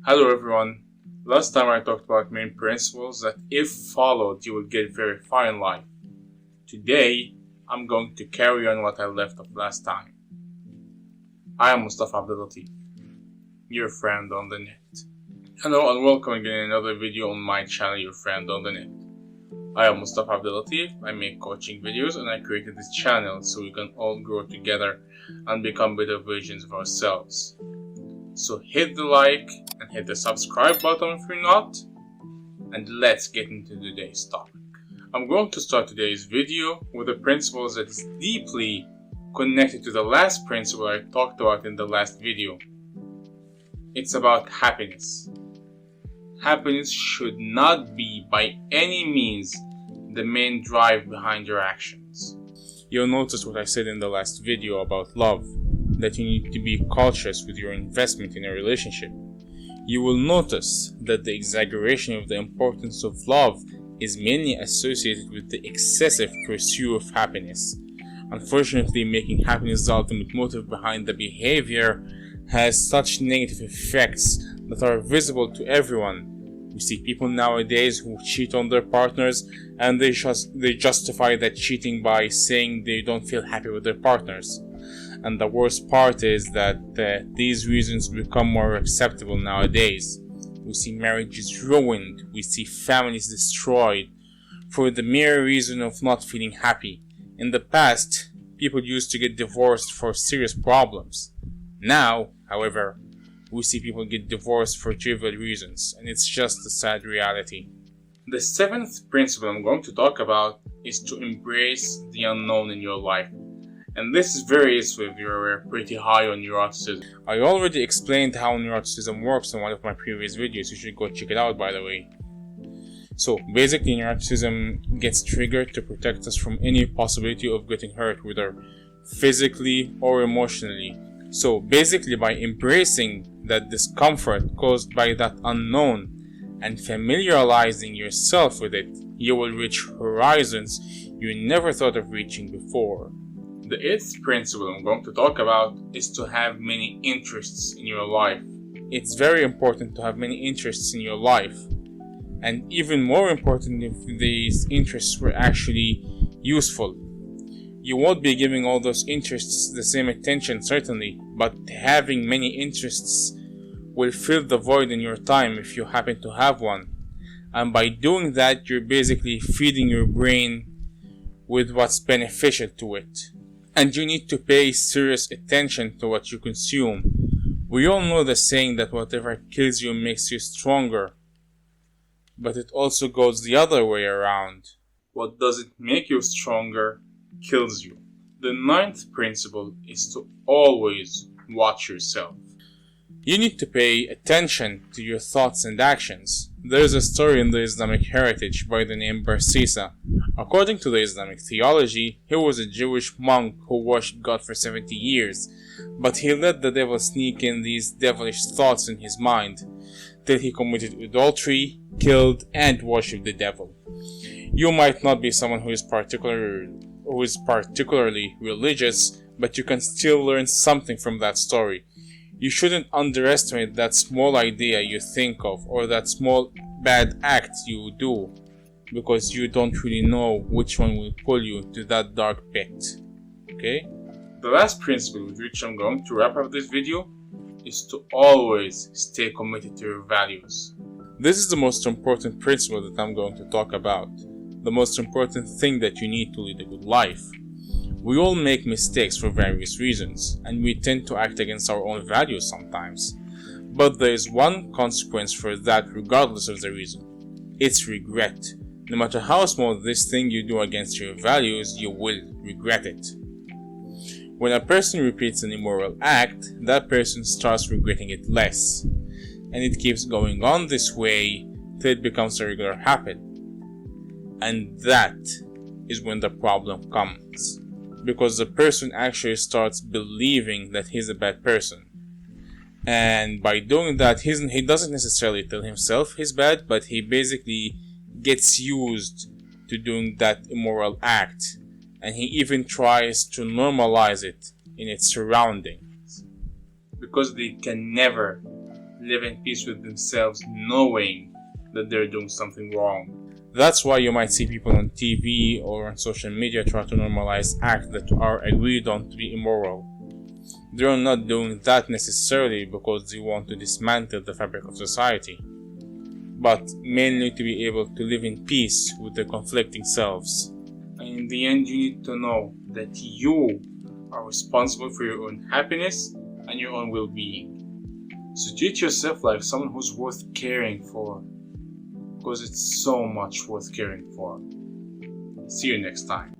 Hello everyone. Last time I talked about main principles that if followed you will get very far in life. Today I'm going to carry on what I left off last time. I am Mustafa Abdelatif, your friend on the net. Hello and welcome again in another video on my channel, Your Friend on the Net. I am Mustafa Abdelatif. I make coaching videos and I created this channel so we can all grow together and become better versions of ourselves. So hit the like and hit the subscribe button if you're not, and let's get into today's topic. I'm going to start today's video with a principle that is deeply connected to the last principle I talked about in the last video. It's about happiness. Happiness should not be by any means the main drive behind your actions. You'll notice what I said in the last video about love, that you need to be cautious with your investment in a relationship. You will notice that the exaggeration of the importance of love is mainly associated with the excessive pursuit of happiness. Unfortunately, making happiness the ultimate motive behind the behavior has such negative effects that are visible to everyone. We see people nowadays who cheat on their partners and they justify that cheating by saying they don't feel happy with their partners. And the worst part is that these reasons become more acceptable nowadays. We see marriages ruined, we see families destroyed for the mere reason of not feeling happy. In the past, people used to get divorced for serious problems. Now, however, we see people get divorced for trivial reasons, and it's just a sad reality. The seventh principle I'm going to talk about is to embrace the unknown in your life. And this is very useful if you're pretty high on neuroticism. I already explained how neuroticism works in one of my previous videos. You should go check it out, by the way. So basically, neuroticism gets triggered to protect us from any possibility of getting hurt, whether physically or emotionally. So basically, by embracing that discomfort caused by that unknown and familiarizing yourself with it, you will reach horizons you never thought of reaching before. The eighth principle I'm going to talk about is to have many interests in your life. It's very important to have many interests in your life, and even more important if these interests were actually useful. You won't be giving all those interests the same attention, certainly, but having many interests will fill the void in your time if you happen to have one. And by doing that, you're basically feeding your brain with what's beneficial to it. And you need to pay serious attention to what you consume. We all know the saying that whatever kills you makes you stronger. But it also goes the other way around. What doesn't make you stronger kills you. The ninth principle is to always watch yourself. You need to pay attention to your thoughts and actions. There is a story in the Islamic heritage by the name Barsisa. According to the Islamic theology, he was a Jewish monk who worshipped God for 70 years, but he let the devil sneak in these devilish thoughts in his mind, till he committed adultery, killed, and worshipped the devil. You might not be someone who is particularly religious, but you can still learn something from that story. You shouldn't underestimate that small idea you think of or that small bad act you do, because you don't really know which one will pull you to that dark pit. Okay? The last principle with which I'm going to wrap up this video is to always stay committed to your values. This is the most important principle that I'm going to talk about. The most important thing that you need to lead a good life. We all make mistakes for various reasons, and we tend to act against our own values sometimes. But there is one consequence for that regardless of the reason. It's regret. No matter how small this thing you do against your values, you will regret it. When a person repeats an immoral act, that person starts regretting it less. And it keeps going on this way till it becomes a regular habit. And that is when the problem comes. Because the person actually starts believing that he's a bad person. And by doing that, he doesn't necessarily tell himself he's bad, but he basically gets used to doing that immoral act. And he even tries to normalize it in its surroundings. Because they can never live in peace with themselves knowing that they're doing something wrong. That's why you might see people on TV or on social media try to normalize acts that are agreed on to be immoral. They're not doing that necessarily because they want to dismantle the fabric of society, but mainly to be able to live in peace with their conflicting selves. And in the end, you need to know that you are responsible for your own happiness and your own well-being. So treat yourself like someone who's worth caring for, because it's so much worth caring for. See you next time.